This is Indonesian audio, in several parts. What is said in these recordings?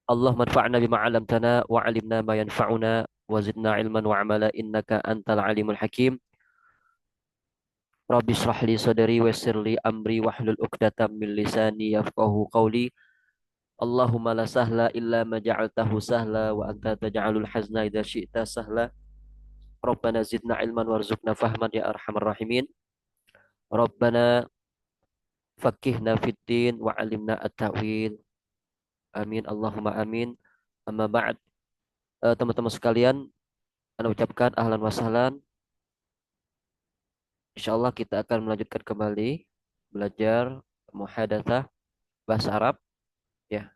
Allahumma anfa'na bima 'allamtana wa 'allimna ma yanfa'una wa zidna ilman wa 'amala innaka antal alimul hakim. Rabbi shrah li sadri wa yassir li amri wahlul 'uqdatam min lisani yafqahu qawli. Allahumma la sahla illa ma ja'altahu sahla wa anta taj'alul hazna idza syi'ta sahla. Rabbana zidna ilman warzuqna fahman ya arhamar rahimin. Rabbana faqihna fid din wa 'allimna at-ta'wil. Amin Allahumma amin. Amma ba'd. Teman-teman sekalian, anda ucapkan ahlan wa sahlan. Insya Allah kita akan melanjutkan kembali belajar muhadatsah bahasa Arab. Ya,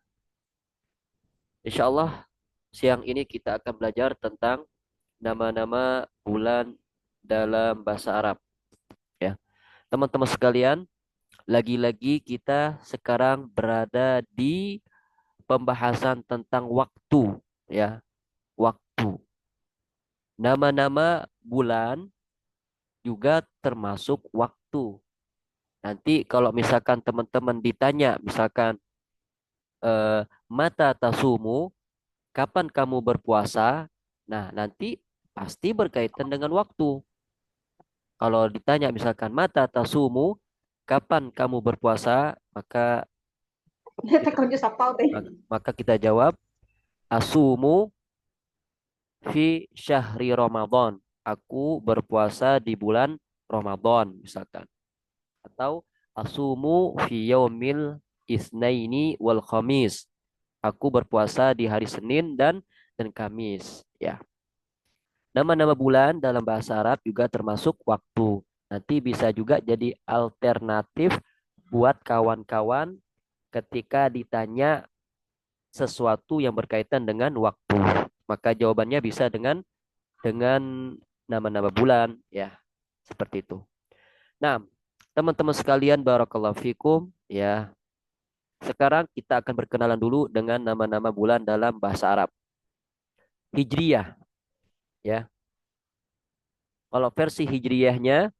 Insya Allah siang ini kita akan belajar tentang nama-nama bulan dalam bahasa Arab. Ya, teman-teman sekalian, lagi-lagi kita sekarang berada di pembahasan tentang waktu. Ya, waktu. Nama-nama bulan juga termasuk waktu. Nanti kalau misalkan teman-teman ditanya, misalkan mata tasumu, kapan kamu berpuasa? Nah, nanti pasti berkaitan dengan waktu. Kalau ditanya misalkan mata tasumu, kapan kamu berpuasa? Maka kita Tekonnya sapau teh. maka kita jawab asumu fi syahri Ramadan. Aku berpuasa di bulan Ramadan misalkan. Atau asumu fi yaumil isnaini wal khamis. Aku berpuasa di hari Senin dan Kamis. Ya, nama-nama bulan dalam bahasa Arab juga termasuk waktu. Nanti bisa juga jadi alternatif buat kawan-kawan ketika ditanya sesuatu yang berkaitan dengan waktu. Maka jawabannya bisa dengan nama-nama bulan, ya, seperti itu. Nah, teman-teman sekalian, barakallahu fikum, ya. Sekarang kita akan berkenalan dulu dengan nama-nama bulan dalam bahasa Arab. Hijriyah, ya. Kalau versi hijriyahnya,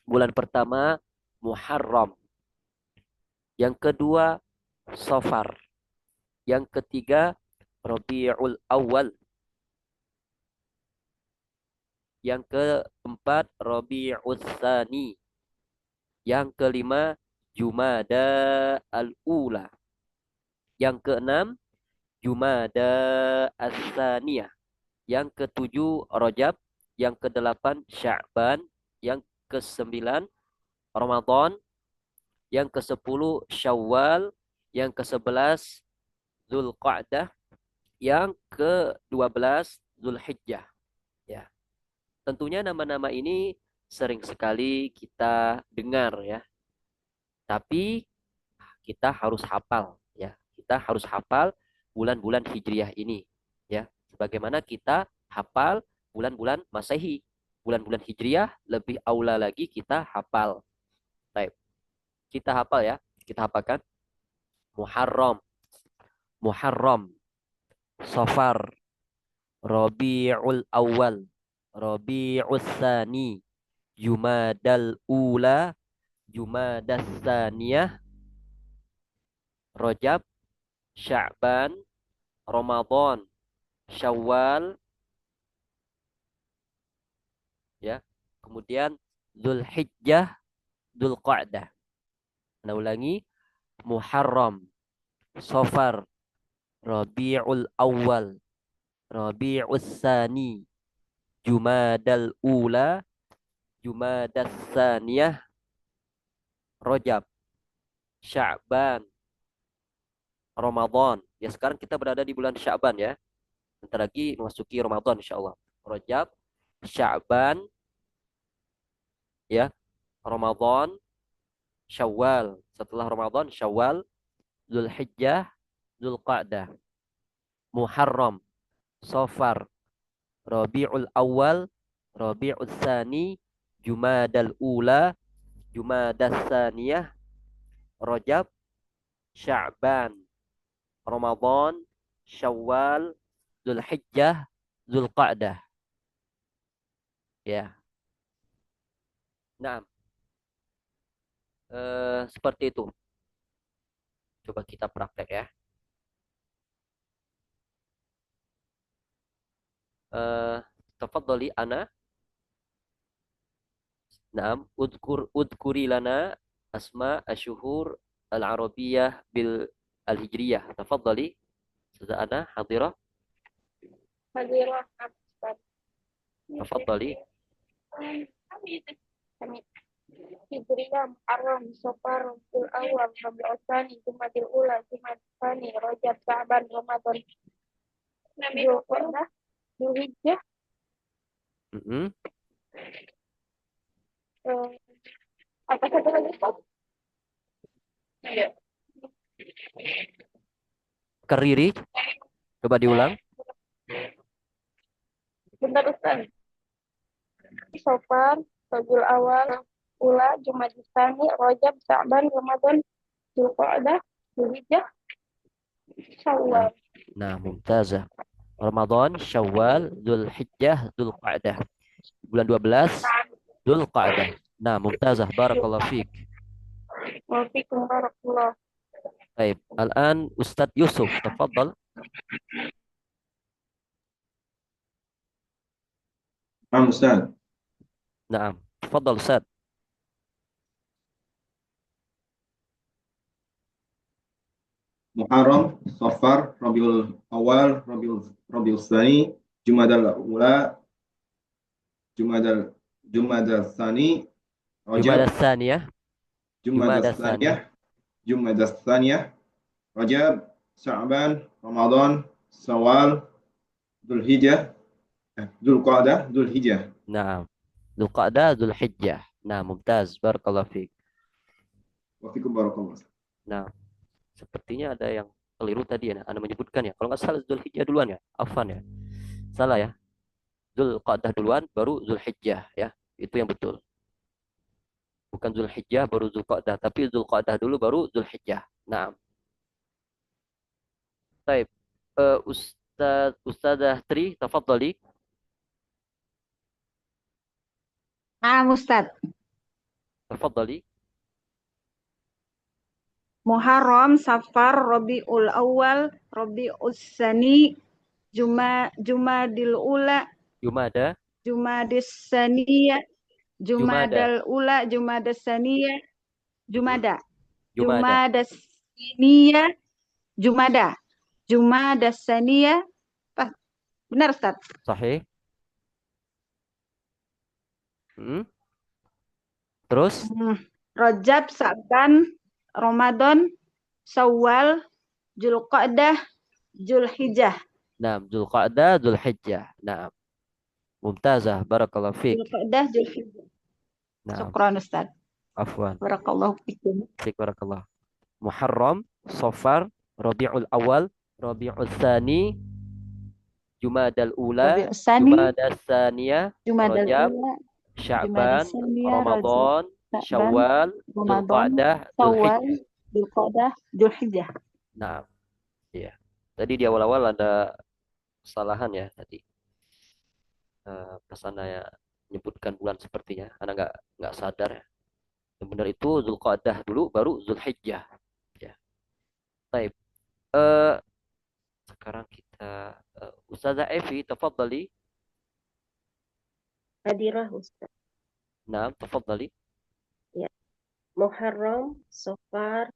bulan pertama Muharram, yang kedua Safar, yang ketiga Rabiul Awal, yang keempat Rabiul Tsani, yang kelima Jumada Al-Ula, yang keenam Jumada As-Saniyah, yang ketujuh Rajab, yang kedelapan Sya'ban, yang kesembilan Ramadan, yang kesepuluh Syawal, yang kesebelas Zulqa'dah, yang ke-12 Zulhijjah. Ya, tentunya nama-nama ini sering sekali kita dengar ya, tapi kita harus hafal ya. Kita harus hafal bulan-bulan Hijriah ini ya. Sebagaimana kita hafal bulan-bulan Masehi. Bulan-bulan Hijriah lebih aula lagi kita hafal. Baik, kita hafal ya. Kita hafalkan Muharram, Muharram, Safar, Rabiul Awal, Rabiul Tsani, Jumadal Ula, Jumadas Tsaniyah, Rajab, Sya'ban, Ramadan, Syawal, ya. Kemudian Zulhijjah, Dzulqa'dah. Nah, ulangi, Muharram, Safar, Rabiul Awal, Rabiul Tsani, Jumadal Ula, Jumadas Tsaniyah, Rajab, Sya'ban, Ramadan. Ya, sekarang kita berada di bulan Sya'ban ya. Bentar lagi memasuki Ramadan insyaallah. Rajab, Sya'ban, ya, Ramadan, Syawal. Setelah Ramadan, Syawal, Zulhijjah, Zulqa'dah, Muharram, Safar, Rabiul Awal, Rabiul Tsani, Jumadal Ula, Jumadas Tsaniyah, Rajab, Sya'ban, Ramadan, Syawal, Zulhijjah, Zulqa'dah. Ya. Nah, seperti itu. Coba kita praktek ya. Eh, tafadhali ana. Naam, udkuri lana asma asyuhur al-arabiyyah bil al-hijriyah. Tafadhali. Sudah ana hadirah. Hadirah. Tafadhali. Hijriyah, Muharram, Safar, Rabiul Awal, Rabiul Tsani, Jumadil Ula, Jumadil Tsani, Rajab, Sya'ban, Ramadan, Dzulqa'dah, Dzulhijjah, Mm-mm. eh, apa satu lagi Pak? Iya. Kariri. Coba diulang. Bentar Ustaz. Safar, Rabiul Awal, Ula, Jumadil Tsani, Rajab, Sya'ban, Ramadan, Dzulqa'dah, Dzulhijjah, Nah, Syawal. nah, mumtazah. Ramadan, Syawal, Dzulhijjah, Dzulqa'dah. Bulan 12, Dzulqa'dah. Nah, mumtazah. Barakallahu fiik. Waalaikumsalam warahmatullahi. Baik, الآن Ustadz Yusuf, tafadhal. نعم أستاذ. Naam, tafadhal Ustadz. محرم صفر ربيع الأول ربيع الثاني جمادى الأولى جمادى الثاني Jumada رجب Tsaniyah, جمادى Jumada Tsaniyah. الثانية جمادى الثانية رجب شعبان رمضان شوال ذو الهجة ذو القعدة ذو الهجة. Naam. Dzulqa'dah, Dzulhijjah. Nah, mumtaz. Barakallahu fiik. وفيكم بارك الله. Nah, sepertinya ada yang keliru tadi ya. Anda menyebutkan ya. Kalau nggak salah Dzulhijjah duluan ya. Afan ya. Salah ya. Dzulqa'dah duluan, baru Dzulhijjah ya. Itu yang betul. Bukan Dzulhijjah, baru Dzulqa'dah. Tapi Dzulqa'dah dulu, baru Dzulhijjah. Nah, baik. Ustadzah Tri, tafadhali. Ustaz. Tafadhali. Muharram, Safar, Rabiul Awal, Rabiul Tsani, Jumadil Ula, Jumada. Jumadis Saniyah, Jumada. Jumadal Ula, Jumadas Saniyah, Jumada, Jumada. Jumadas Saniyah, Jumada, Jumadas Saniyah. Benar, Ustaz. Sahih. Terus? Rajab, Sa'ban, Ramadan, Syawal, Dzulqa'dah, Dzulhijjah. Nah, Dzulqa'dah, Dzulhijjah. Nah, mumtazah. Barakallahu fiik. Dzulqa'dah, Dzulhijjah. Nah, Syukran, Ustaz. afwan. Barakallahu fikum. Fiik barakallah. Muharram, Safar, Rabiul Awal, Rabiul Tsani, Jumadal Ula, Rabiul Tsani, Jumadas Tsaniyah, Jumadal Rajab, Ula, Jumadas Sya'ban, Tsaniyah, Rajab, Ramadan, Sya'ban, Syawal, Ramadan, Dzulqa'dah, Syawal, Dzulhijjah. Dzulqa'dah, Dzulhijjah. Nah, iya. Tadi di awal-awal ada kesalahan ya tadi. Pas Anda menyebutkan bulan sepertinya, Anda nggak sadar ya. Yang benar itu Dzulqa'dah dulu, baru Dzulhijjah. Ya. Baik. Eh, sekarang kita Ustazah Evi, tafadhali. Hadirah Ustaz. Nah, tafadhali. Ya. Muharram, Safar,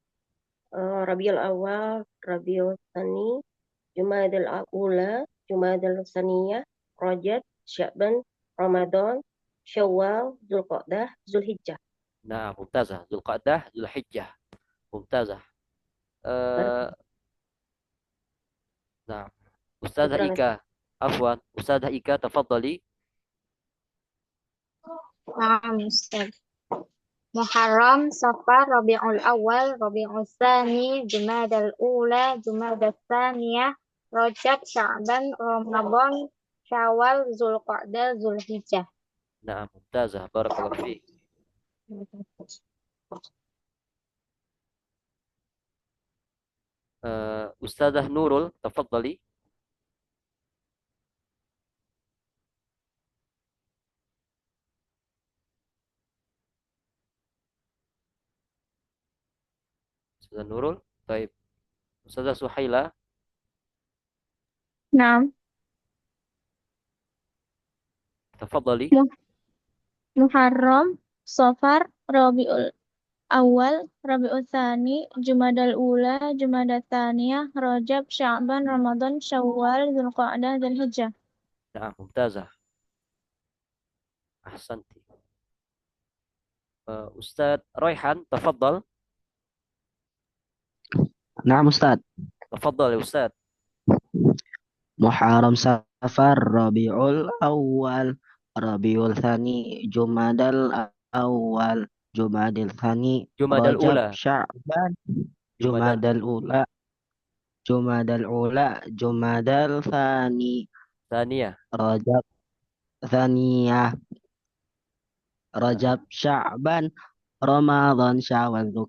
Rabiul Awal, Rabiul Tsani, Jumadil Ula, Jumadil Tsaniyah, Rajab, Sya'ban, Ramadan, Syawal, Dzulqa'dah, Dzulhijjah. Nah, mumtazah. Dzulqa'dah, Dzulhijjah. Mumtazah. Eh, nah, Ustazah Syukran, Ika. Afwan. Ustazah Ika, tafadhali. Ustaz. Muharram, Safar, Rabiul Awal, Rabiul Tsani, Jumadal Ula, Jumadas Tsaniyah, Rajab, Sya'ban, Ramadan, Syawal, Dzulqa'dah, Dzulhijjah. Nah, mumtazah. Barakallahu fiik. Ustazah Nurul, tafadhali. Ustazah Nurul. Baik. Ustazah Suhaila. Naam. Tafadhali. Muharram, Safar, Rabiul Awal, Rabiul Tsani, Jumadal Ula, Jumadat Tsaniyah, Rajab, Sya'ban, Ramadan, Syawal, Dzulqa'dah, Dzulhijjah. Nah, mumtazah. Ahsanti. Ustadz Raihan, tafadhal. نعم أستاذ. Tafadhal ya Ustadz. محرم سفر ربيع الأول ربيع الثاني جماد الأول جماد الثاني Jumadal رجب Ula. شعبان Jumadal جماد الأولى جماد الأولى جماد الثاني Tsaniyah. رجب ثانية Nah, رجب شعبان رمضان شوال ذو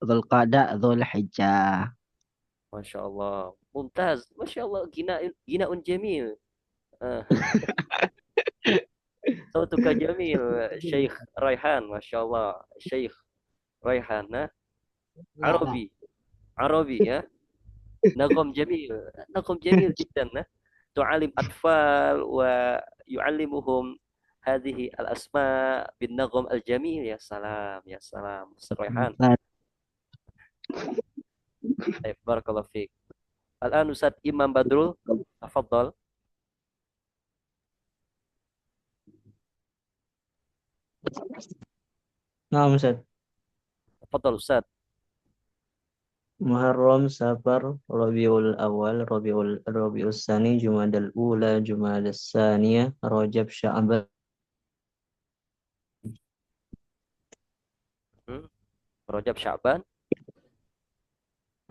القعدة ذو الحجة. Masya Allah. Mumtaz. Masya Allah. Ginaun jamil. Ah, Sautuka jamil. Syekh Raihan. Masya Allah. Syekh Raihan. Nah, Arabi. Arabi ya. Nagom jamil. Nagom jamil jiddan. Nah. تعلم أطفال ويعلمهم هذه الأسماء بالنغم الجميل. يا سلام يا سلام أستاذ ريحان. طيب بارك الله فيك. الآن أستاذ إمام بدرul تفضل. نعم أستاذ. تفضل أستاذ. محرم سفر ربيع الأول ربيع الثاني جماد الأولى جماد الثانية رجب شعبان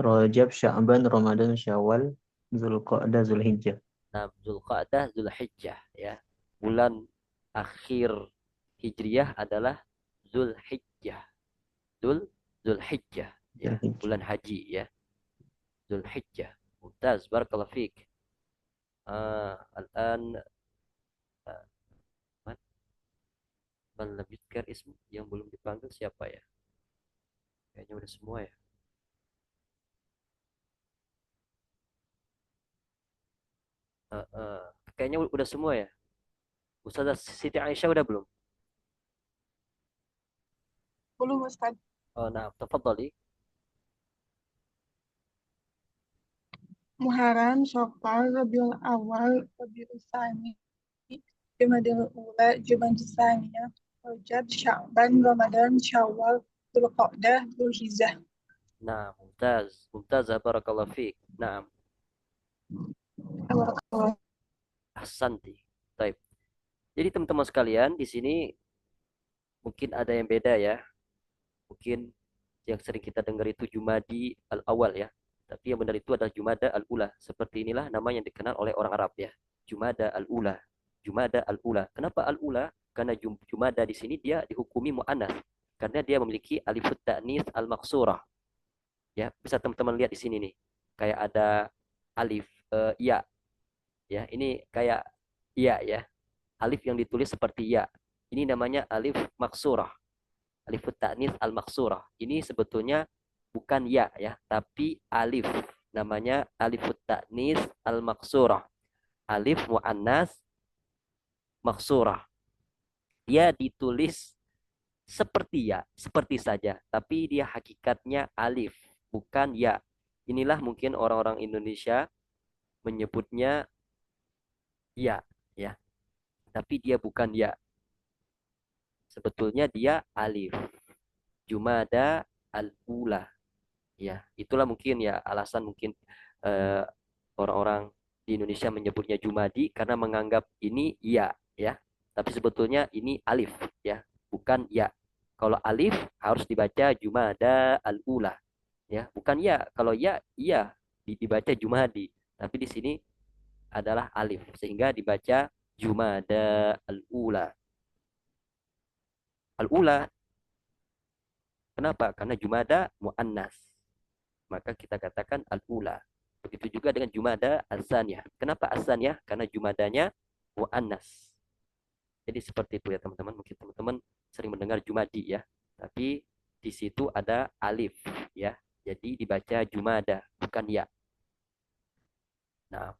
رجب شعبان رمضان syawal Dzulqa'dah Dzulhijjah. Nah, Dzulqa'dah Dzulhijjah ya. Bulan akhir Hijriyah adalah Dzulhijjah. Dzulhijjah ya, bulan haji ya. Dzulhijjah. Mumtaz, barakallahu fiik. Al-an man lam yudkar ismu, yang belum dipanggil siapa ya? Kayaknya udah semua ya. Kayaknya udah semua ya. Ustazah Siti Aisyah udah belum? Belum Ustaz. Oh, nah, tafadhali. Muharram, Syawal, Rabiul Awal, Rabiul Tsani, Jumadil Ula, Jumadil Tsaniyah, Rajab, Sya'ban, Ramadan, Syawal, Dzulqa'dah, Dzulhijjah. Nah, mumtaz. Mumtazah, barakallahu fiik. Nah, ahsanti. Baik. Jadi teman-teman sekalian, di sini mungkin ada yang beda ya. Mungkin yang sering kita dengar itu Jumadi al-Awal ya. Tapi yang benar itu adalah Jumada al-Ula. Seperti inilah nama yang dikenal oleh orang Arab ya. Jumada al-Ula. Jumada al-Ula. Kenapa al-Ula? Karena Jumada di sini dia dihukumi mu'annas. Karena dia memiliki alifut ta'nis al-maqsurah. Ya, bisa teman-teman lihat di sini nih. Kayak ada alif ya. Ya, ini kayak ya ya. Alif yang ditulis seperti ya. Ini namanya alif maksurah. Alifut ta'nis al-maqsurah. Ini sebetulnya bukan ya ya, tapi alif. Namanya alifut ta'nis al-maqsurah. Alif muannas maqsurah. Dia ditulis seperti ya, seperti saja, tapi dia hakikatnya alif, bukan ya. Inilah mungkin orang-orang Indonesia menyebutnya ya ya, tapi dia bukan ya. Sebetulnya dia alif. Jumada al-ula. Ya, itulah mungkin ya alasan mungkin orang-orang di Indonesia menyebutnya Jumadi karena menganggap ini ya, ya. Tapi sebetulnya ini alif, ya, bukan ya. Kalau alif harus dibaca Jumada al-ula, ya, bukan ya. Kalau ya, iya dibaca Jumadi. Tapi di sini adalah alif sehingga dibaca Jumada al-ula. Al-ula. Kenapa? Karena Jumada muannas. Maka kita katakan al-ula. Begitu juga dengan Jumada al-Tsaniyah. Kenapa al-Tsaniyah? Karena Jumadanya mu'annas. Jadi seperti itu ya teman-teman. Mungkin teman-teman sering mendengar Jumadi ya. Tapi di situ ada alif ya. Jadi dibaca Jumada, bukan ya. Nah,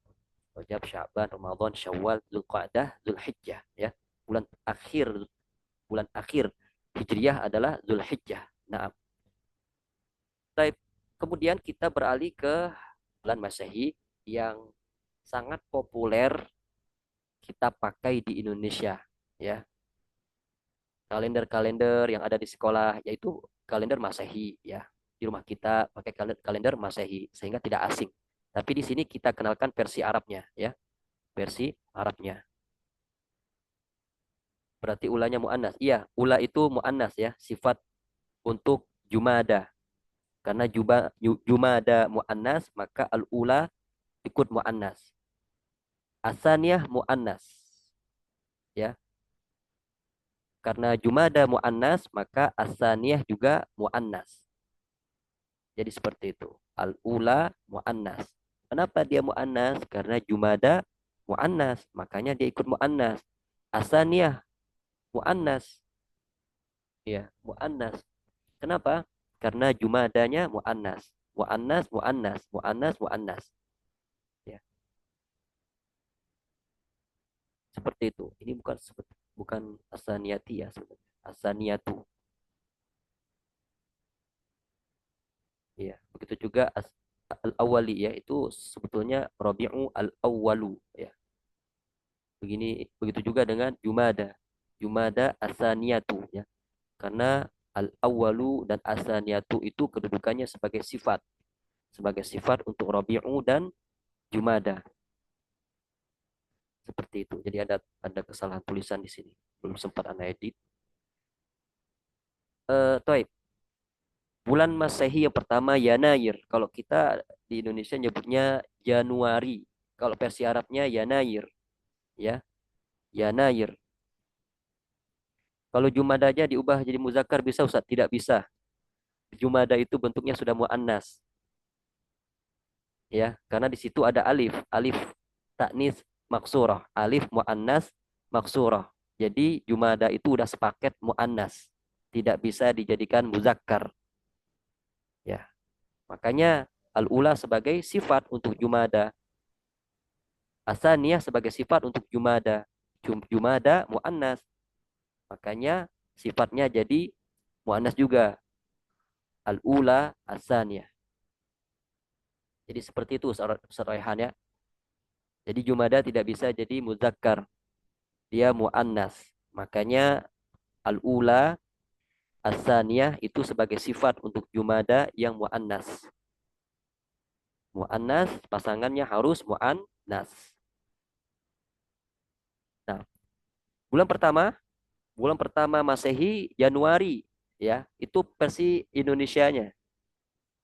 Rajab, Sya'ban, Ramadan, Syawal, Dzulqa'dah, Dzulhijjah ya. bulan akhir Hijriyah adalah Zulhijjah. Nah, baik. Kemudian kita beralih ke bulan Masehi yang sangat populer kita pakai di Indonesia, ya. Kalender-kalender yang ada di sekolah yaitu kalender Masehi, ya. Di rumah kita pakai kalender Masehi sehingga tidak asing. Tapi di sini kita kenalkan versi Arabnya, ya. Versi Arabnya. Berarti ulanya mu'annas. Iya, ula itu mu'annas, ya, sifat untuk Jumada. Karena Jumada mu'annas, maka al-ula ikut mu'annas. Asaniyah mu'annas, ya. Karena Jumada mu'annas, maka asaniyah juga mu'annas. Jadi seperti itu. Al-ula mu'annas. Kenapa dia mu'annas? Karena Jumada mu'annas, makanya dia ikut mu'annas. Asaniyah mu'annas. Ya, mu'annas. Kenapa? Karena Jumadanya mu'annas. Mu'annas, mu'annas, mu'annas, mu'annas. Ya. Seperti itu. Ini bukan asaniyati, ya, sebenarnya. Asaniyatu. Ya, begitu juga al-awwali, ya, itu sebetulnya Rabi'u al-awwalu, ya. Begitu juga dengan Jumada. Jumada asaniyatu, ya. Karena al-awwalu dan asaniyatu itu kedudukannya sebagai sifat. Sebagai sifat untuk Rabi'u dan Jumada. Seperti itu. Jadi ada kesalahan tulisan di sini. Belum sempat Anda edit. Toib. Bulan Masehi yang pertama Yanair. Kalau kita di Indonesia nyebutnya Januari. Kalau versi Arabnya Yanair. Ya. Yanair. Kalau Jumadanya diubah jadi muzakkar bisa, Ustaz? Tidak bisa. Jumada itu bentuknya sudah muannas. Ya, karena di situ ada alif. Alif taknis maksurah. Alif muannas maksurah. Jadi Jumada itu udah sepaket muannas. Tidak bisa dijadikan muzakkar. Ya. Makanya al-ula sebagai sifat untuk Jumada. Asaniyah sebagai sifat untuk Jumada. Jumada muannas. Makanya sifatnya jadi muannas juga. Al-ula asaniyah. Jadi seperti itu Ustaz Raihan, ya. Jadi Jumada tidak bisa jadi muzakkar. Dia muannas. Makanya al-ula asaniyah itu sebagai sifat untuk Jumada yang muannas. Muannas pasangannya harus muannas. Nah, bulan pertama Masehi Januari, ya. Itu versi Indonesianya.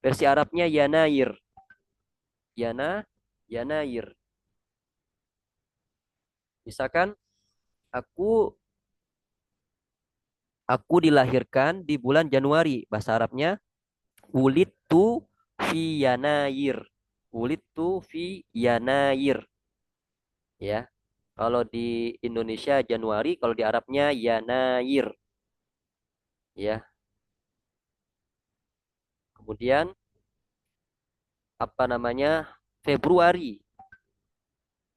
Versi Arabnya Yanair. Yanair. Misalkan aku dilahirkan di bulan Januari. Bahasa Arabnya wulidtu fi Yanair. Wulidtu fi Yanair. Ya. Kalau di Indonesia Januari, kalau di Arabnya Yanair. Ya. Kemudian apa namanya? Februari.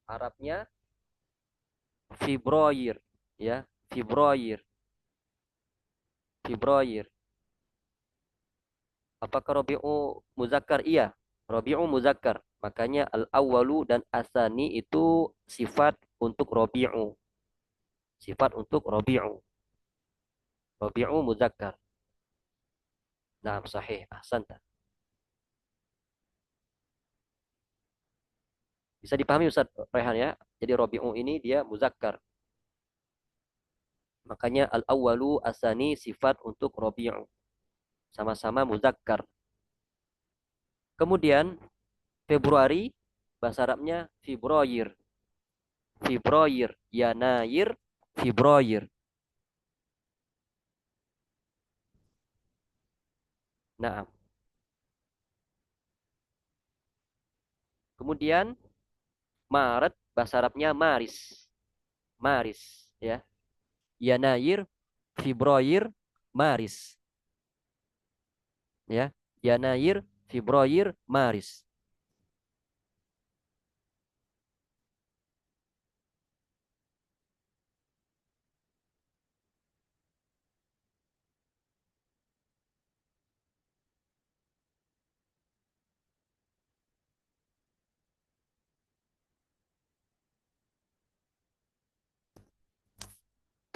Arabnya Fibroir, ya. Fibroir. Apakah Rabi'u muzakkar? Iya, Rabi'u muzakkar. Makanya al-awwalu dan asani itu sifat untuk Rabi'u. Sifat untuk Rabi'u. Rabi'u muzakkar. Nah, sahih. Ahsanta. Bisa dipahami Ustaz Rehan, ya. Jadi Rabi'u ini dia muzakkar. Makanya al-awwalu asani sifat untuk Rabi'u. Sama-sama muzakkar. Kemudian Februari bahasa Arabnya Fibroir. Yanair, Fibroir. Nah. Kemudian Maret bahasa Arabnya Maris. Ya. Yanair, Fibroir, Maris. Ya. Yanair, Fibroir, Maris.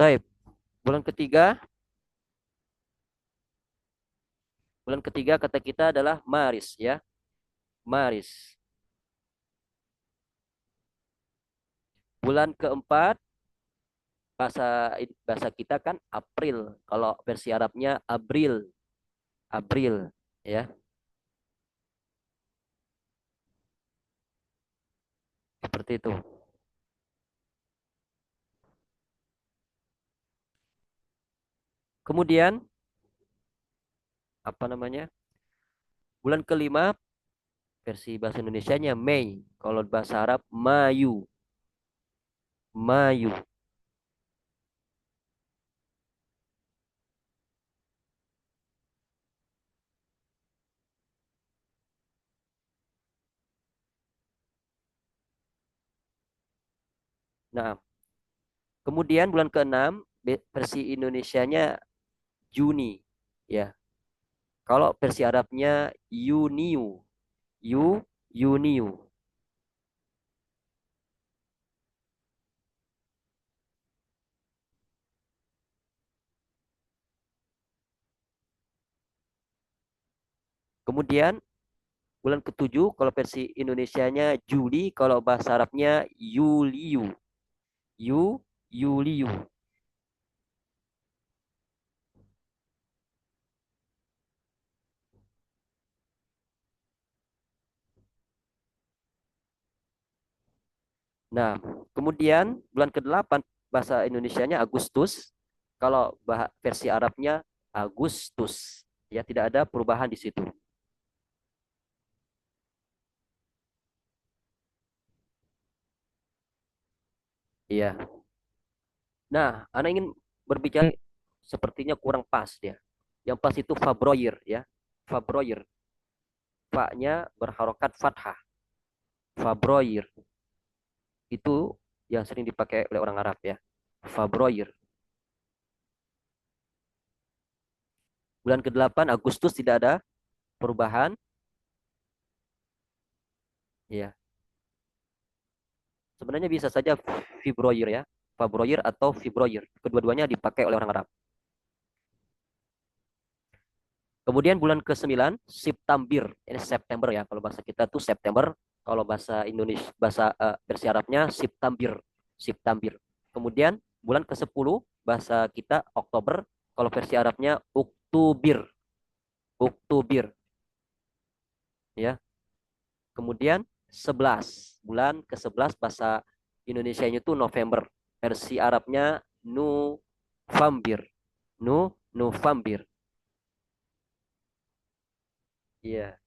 Taib. Bulan ketiga kata kita adalah Maris ya. Maris. Bulan keempat bahasa bahasa kita kan April. Kalau versi Arabnya Abril. April ya. Seperti itu. Kemudian apa namanya? Bulan kelima versi bahasa Indonesianya Mei. Kalau bahasa Arab Mayu. Mayu. Nah, kemudian bulan keenam versi Indonesianya Juni ya. Kalau versi Arabnya Yuniu. Yuniu. Kemudian bulan ketujuh kalau versi Indonesianya Juli, kalau bahasa Arabnya Yuliu. Yuliu. Nah, kemudian bulan ke-8 bahasa Indonesianya Agustus. Kalau versi Arabnya Agustus. Ya, tidak ada perubahan di situ. Iya. Nah, Anda ingin berbicara sepertinya kurang pas dia. Yang pas itu Fabroyer ya. Fabroyer. Fa-nya berharokat fathah. Fabroyer. Itu yang sering dipakai oleh orang Arab ya. Fabroyer. Bulan ke-8 Agustus tidak ada perubahan. Ya. Sebenarnya bisa saja Fibroyer ya. Fabroyer atau Fibroyer. Kedua-duanya dipakai oleh orang Arab. Kemudian bulan ke-9 September. Ini September ya. Kalau bahasa kita tuh September. Kalau bahasa Indonesia, versi Arabnya September. September. Kemudian bulan ke-10 bahasa kita Oktober. Kalau versi Arabnya Oktober. Oktober. Ya. Kemudian 11. Bulan ke-11 bahasa Indonesianya itu November. Versi Arabnya November. November. Iya.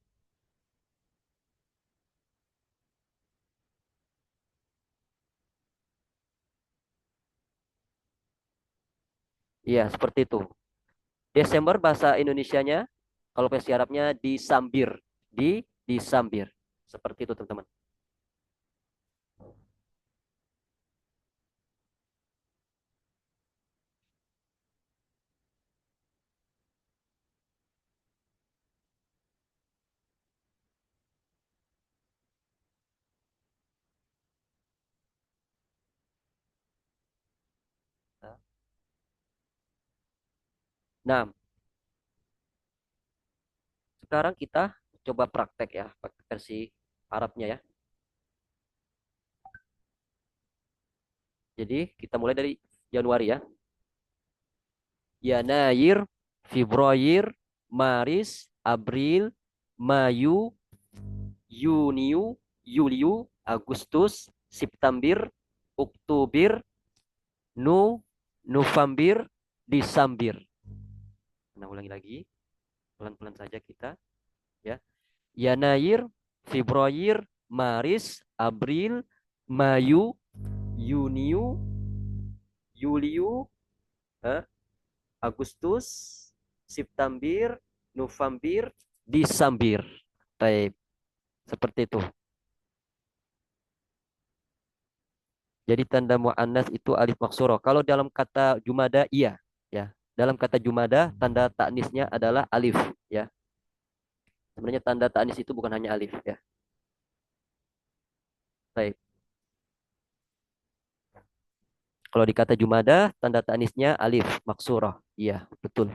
Iya, seperti itu. Desember bahasa Indonesianya kalau versi Arabnya disambir. Disambir. Seperti itu, teman-teman. Nah, sekarang kita coba praktek ya, pakai versi Arabnya ya. Jadi kita mulai dari Januari ya. Yanair, Februari, Maris, April, Mayu, Yuniu, Yuliu, Agustus, September, Oktober, November, Desember. Nah, ulangi lagi. Pelan-pelan saja kita ya. Yanair, Februari, Maris, April, Mayu, Yuniu, Yuliu, Agustus, September, November, Desember. Baik, seperti itu. Jadi tanda mu'annas itu alif maksuro. Kalau dalam kata jumada iya, ya. Dalam kata jumada tanda ta'nisnya adalah alif, ya. Sebenarnya tanda ta'nis itu bukan hanya alif, ya. Baik. Kalau di kata Jumada, tanda tanisnya alif maksurah. Iya, betul.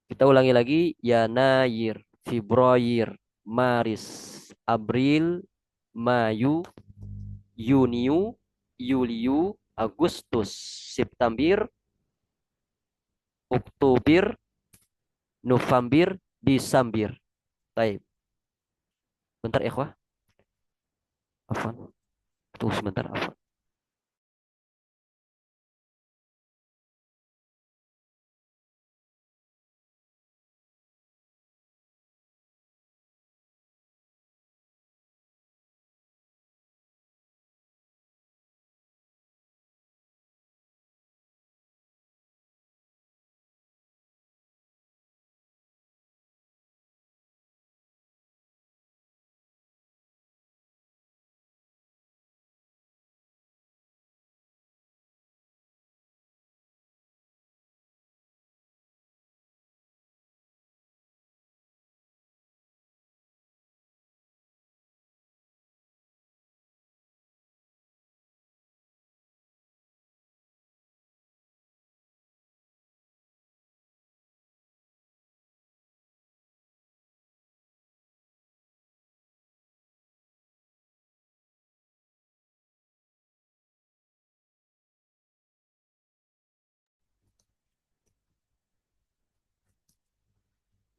Kita ulangi lagi. Yanayir, Februari, Maris, April, Mayu, Yuniu, Yuliu, Agustus, September, Oktober, November, Desember. Baik. Bentar, ikhwah. Afwan. Tunggu sebentar, afwan.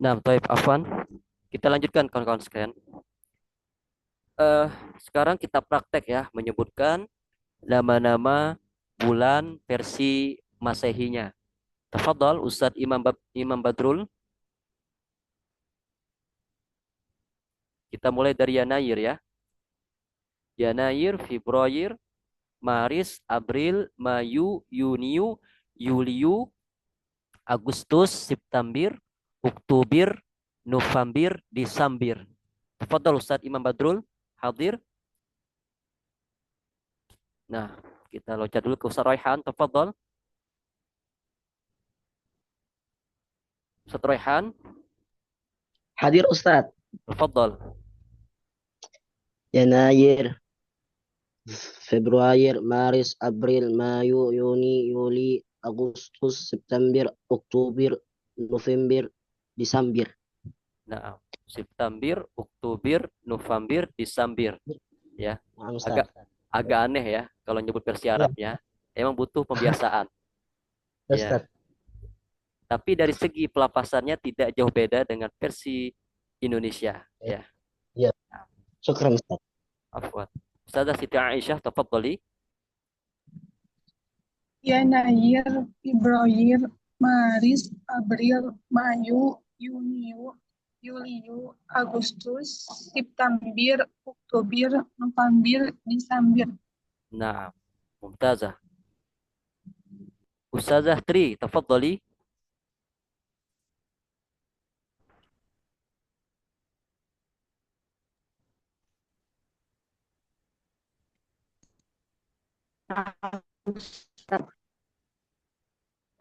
Nah, baik, afwan. Kita lanjutkan kawan-kawan sekalian. Sekarang kita praktek ya, menyebutkan nama-nama bulan versi Masehinya. Tafadhal Ustadz Imam Badrul. Kita mulai dari Yanayir ya. Yanayir, Februari, Maris, April, Mayu, Yuniu, Yuliu, Agustus, September, Oktober, November, Desember. Tafadhal Ustadz Imam Badrul hadir. Nah, kita loncat dulu ke Ustadz Raihan. Tafadhal. Ustadz Raihan. Hadir Ustadz. Tafadhal. Yanayir, Februari, Maris, April, Mayu, Yuni, Yuli, Agustus, September, Oktober, November, Desember. Nah, September, Oktober, November, Desember. Ya, Nah, Ustadz. agak aneh ya kalau nyebut versi Arabnya. Emang butuh pembiasaan. Ya. Ustadz. Tapi dari segi pelafasannya tidak jauh beda dengan versi Indonesia. Ya. Ya. Syukran Ustaz. Afwan. Ustazah Siti Aisyah, tafadhali. Yanayir, Februari, Maris, April, Mayu, Yuniu, Yuliu, Agustus, September, Oktober, November, Desember. Nah, mumtazah. Ustazah Tri, tafadhali.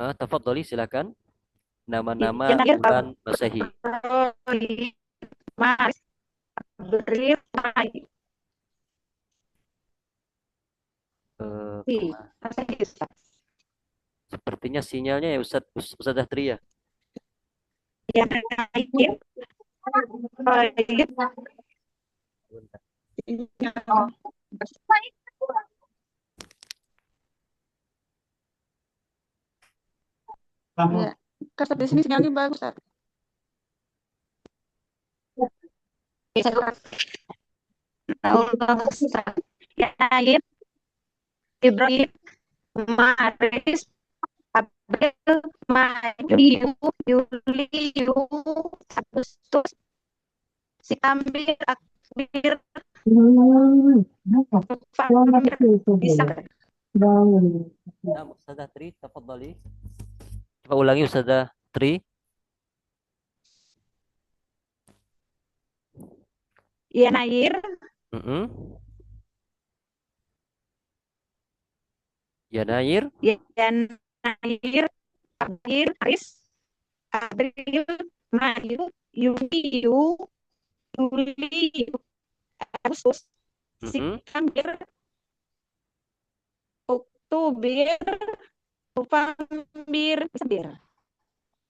Tafadhali, silakan. Nama-nama bulan Masehi. Maris, April, Mayu. Sepertinya sinyalnya ya Ustazah Tri ya. Ya, kertas di sini sinyalnya bagus, Ustaz. Yanayir, Februari, Maris, April, Mayu, Yuli, Agustus, September, Oktober, November, Desember. Nah, Ustazah Tri, tafadhali. Coba ulangi Ustazah Tri. Yanayir, Yanayir, Yanayir, April, Maris, April, Mayu, Yuni, Yuli, Agustus, September, Oktobir, November, Desember.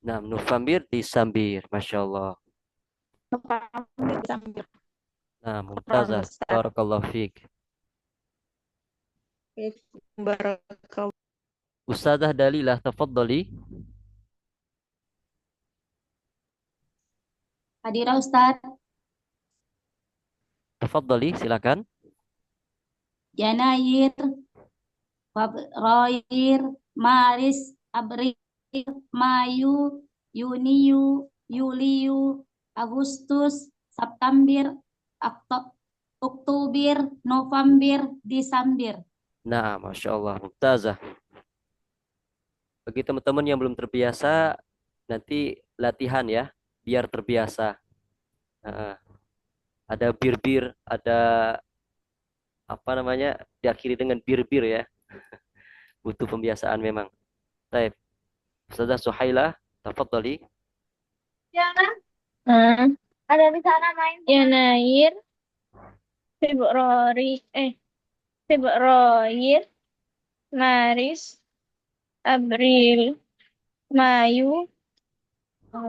Nah, November disambir. Masya Allah. November, Desember. Nah, mumtazah. Ustaz. Barakallahu fiik. Barakallahu. Ustazah Dalilah, tafadhali. Hadirah Ustaz. Tafadhali, silakan. Yanair, Februari, Maris, April, Mayu, Yuniu, Yuliu, Agustus, September, Oktober, November, Desember. Nah, Masya Allah, mumtazah. Bagi teman-teman yang belum terbiasa, nanti latihan ya, biar terbiasa. Nah, ada bir-bir, ada apa namanya, diakhiri dengan bir-bir ya. Butuh pembiasaan memang. Baik. Ustazah Suhaila, tafadhali. Ada di sana main. Yanair, Februari, Maris, April, Mayu,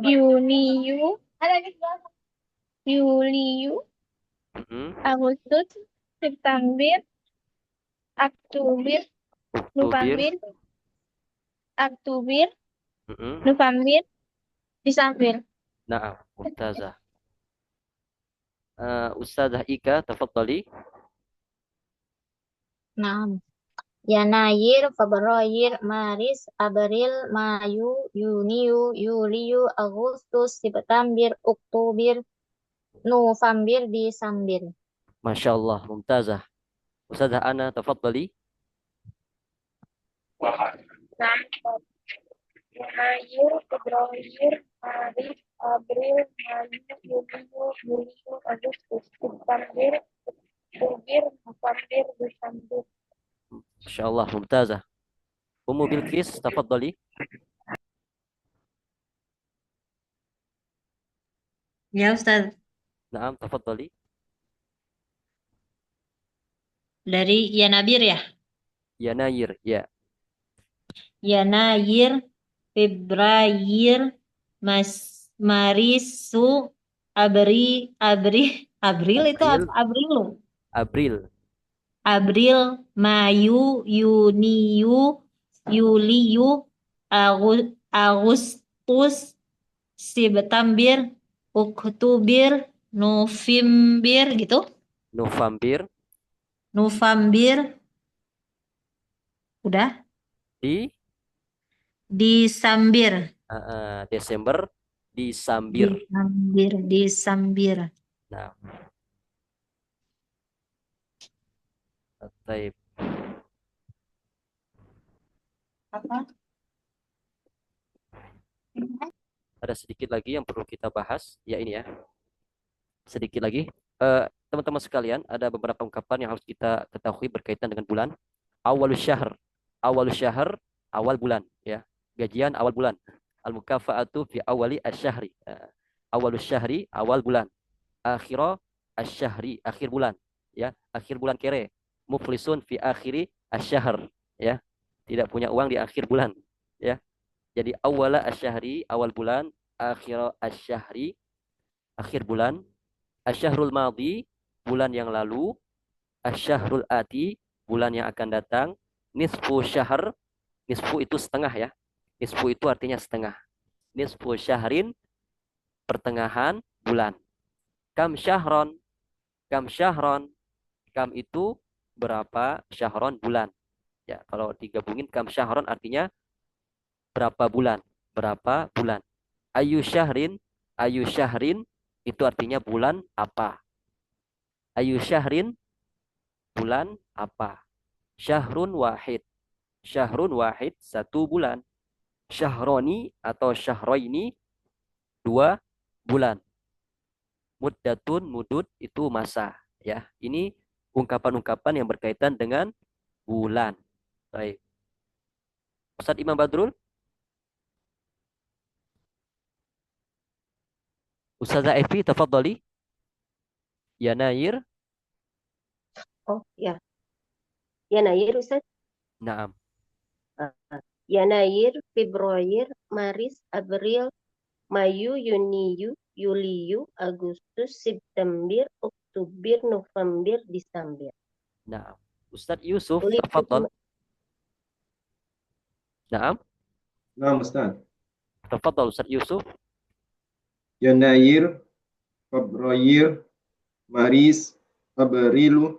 Yuniu, Yuliu, Agustus, September, Oktober, Oktober. November, Desember. Nah, mumtazah. Ustazah Ika, tafadhali. Nah, Yanair, Februari, Maris, April, Mayu, Yuniu, Yuliu, Agustus, September, Oktober, November, Desember. Masya Allah, mumtazah. Ustazah Ana, tafadhali. Yanair, Februari, Maris, April, Mayu, Yuniu, Yuliu, Agustus, September, Oktober, November, Desember. Masya Allah, mumtazah. Ummu Bilqis, tafadhali. Ya Ustaz, Naam, tafadhali. dari Yanabir ya? Yanair, ya. Yanayir, Februari, Marisu, April itu April. April. April. April, Mayu, Yuniu, Yuliu, Agustus, September, Oktober, November gitu. November. November. Udah? Desember. Desember, disambir. Desember. Nah. Baik. Apa? Ada sedikit lagi yang perlu kita bahas, ya ini ya. Sedikit lagi. Teman-teman sekalian, ada beberapa ungkapan yang harus kita ketahui berkaitan dengan bulan. Awalus syahr. Awalus syahr, awal bulan. Ya. Gajian awal bulan. Al-mukafa'atu fi awali asyahri. Awalus syahri, awal bulan. Akhira asyahri, akhir bulan. Ya, akhir bulan kere. Muflisun fi akhiri asyahr. Ya, tidak punya uang di akhir bulan. Ya, jadi awala asyahri, awal bulan. Akhira asyahri, akhir bulan. Asyahrul madhi, bulan yang lalu. Asyahrul ati, bulan yang akan datang. Nisfu syahr, nisfu itu setengah ya. Nisfu itu artinya setengah. Nisfu syahrin, pertengahan bulan. Kam syahron, kam syahron. Kam itu berapa, syahron bulan. Ya, kalau digabungin kam syahron artinya berapa bulan, berapa bulan. Ayu syahrin itu artinya bulan apa. Ayu syahrin, bulan apa. Syahrun wahid, satu bulan. Syahroni atau syahroini, 2 bulan. Muddatun, mudud itu masa. Ya, ini ungkapan-ungkapan yang berkaitan dengan bulan. Baik. Ustaz Imam Badrul. Ustazah Evi, tafadhali. Yanair. Oh ya. Yanair Ustaz. Naam. Yanair, Februari, Maris, April, Mayu, Yuliu, Agustus, September, Oktober, November, Desember. Nah, Ustadz Yusuf, Tulis tafadhol. Naam, نعم أستاذ. tafadhol Ustadz Yusuf. يناير فبراير مارس أبريل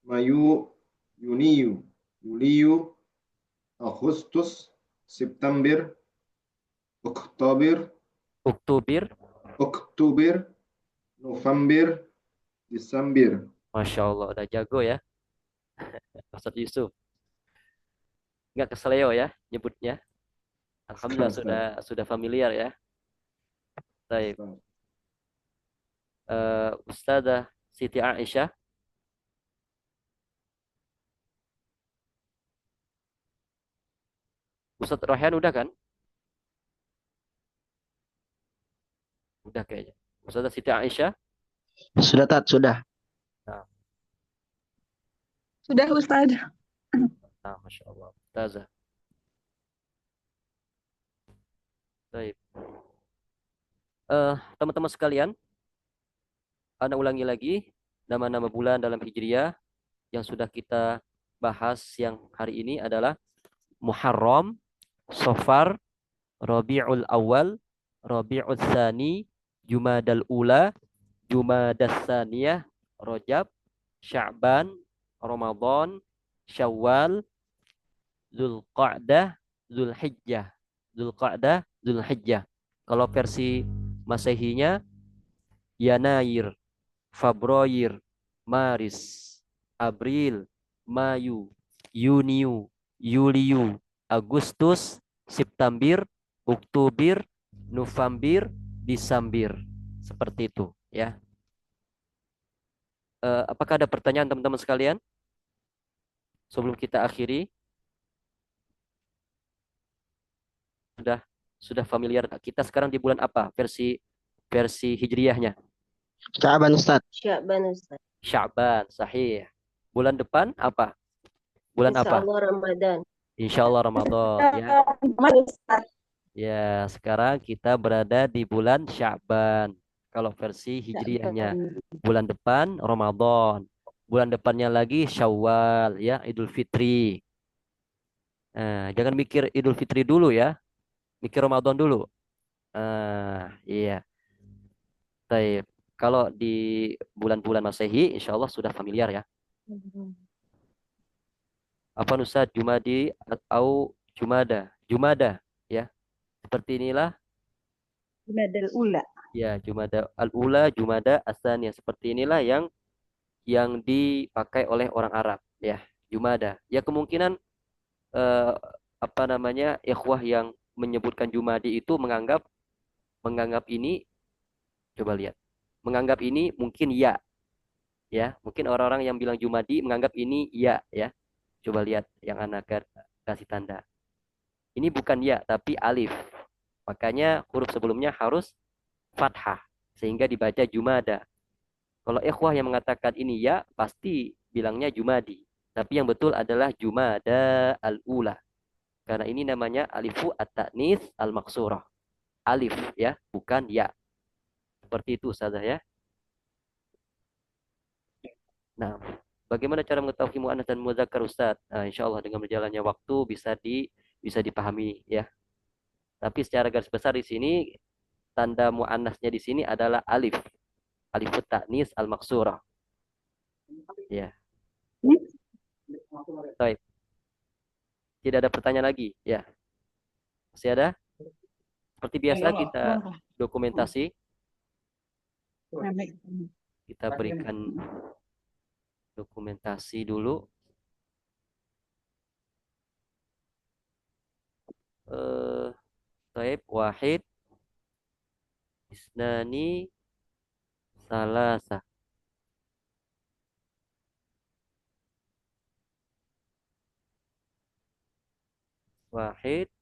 مايو يونيو يوليو أغسطس سبتمبر أكتوبر Oktober. November Desember. Masya Allah, udah jago ya, Ustadz Yusuf. Nggak keseleo ya nyebutnya. Alhamdulillah sudah familiar ya. Baik. Ustazah Siti Aisyah. Ustadz Rohan udah kan? Udah kayaknya. Ustazah Siti Aisyah. Sudah, Tat, sudah. Nah, Sudah Ustaz. Masya Allah. Ustazah. Baik. Teman-teman sekalian, Anda ulangi lagi nama-nama bulan dalam Hijriyah yang sudah kita bahas yang hari ini adalah Muharram, Safar, Rabiul Awal, Rabiul Tsani, Jumadal Ula, Jumadas Tsaniyah, Rajab, Sya'ban, Ramadan, Syawal, Zulqa'dah, Zulhijjah. Zulqa'dah, Zulhijjah. Kalau versi Masehinya Yanair, Februari, Maris, April, Mayu, Yuniu, Yuliu, Agustus, September, Oktober, November, Desember. Seperti itu ya. Apakah ada pertanyaan teman-teman sekalian? Sebelum kita akhiri. Sudah familiar. Kita sekarang di bulan apa? Versi Hijriyahnya. Sya'ban, Ustaz. Sya'ban, Ustaz. Sya'ban, sahih. Bulan depan apa? Bulan apa? Insyaallah Ramadan. Insyaallah Ramadan ya. Ya, sekarang kita berada di bulan Sya'ban. Kalau versi Hijriyahnya. Bulan depan Ramadan. Bulan depannya lagi Syawal ya, Idul Fitri. Jangan mikir Idul Fitri dulu ya. Mikir Ramadan dulu. Iya. Baik. Kalau di bulan-bulan Masehi, insya Allah sudah familiar ya. Apa Ustaz? Jumadi atau Jumada? Jumada ya. Seperti inilah. Jumadal Ula. Ya, Jumada al-Ula, Jumada As-Tsaniyah. Seperti inilah yang dipakai oleh orang Arab ya. Jumada. Ya kemungkinan ikhwah yang menyebutkan Jumadi itu menganggap ini, coba lihat, menganggap ini mungkin ya, mungkin orang-orang yang bilang Jumadi menganggap ini ya, coba lihat yang anak kasih tanda, ini bukan ya tapi alif, makanya huruf sebelumnya harus fathah sehingga dibaca Jumada. Kalau ikhwah yang mengatakan ini ya pasti bilangnya Jumadi, tapi yang betul adalah Jumada al-Ula. Karena ini namanya alifu at-ta'nis al-maksurah. Alif ya, bukan ya. Seperti itu Ustazah ya. Nah, bagaimana cara mengetahui mu'annas dan muzakkar Ustaz? Nah, insyaallah dengan berjalannya waktu bisa dipahami ya. Tapi secara garis besar di sini tanda mu'annasnya di sini adalah alif. Alifut ta'nis al-maksurah. Ya. Baik. Tidak ada pertanyaan lagi, ya. Masih ada? Seperti biasa kita dokumentasi. Kita berikan dokumentasi dulu. Baik, wahid, isnani, salasa. Wahid,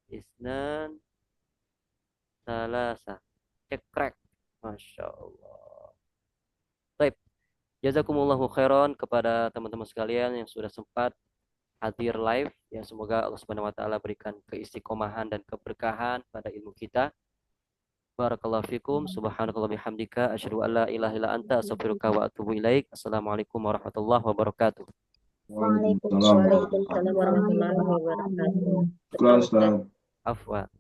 isnan, salasa. Cekrek. Masya Allah. Baik. Jazakumullahu khairan kepada teman-teman sekalian yang sudah sempat hadir live. Ya, semoga Allah Subhanahu wa taala berikan keistiqomahan dan keberkahan pada ilmu kita. Barakallahu fikum. Subhanakallah bihamdika asyhadu an la ilaha illa anta astaghfiruka wa atubu ilaik. Assalamualaikum warahmatullahi wabarakatuh. Waalaikumsalam Waalaikumsalam warahmatullahi wabarakatuh. warahmatullahi wabarakatuh. Afwan.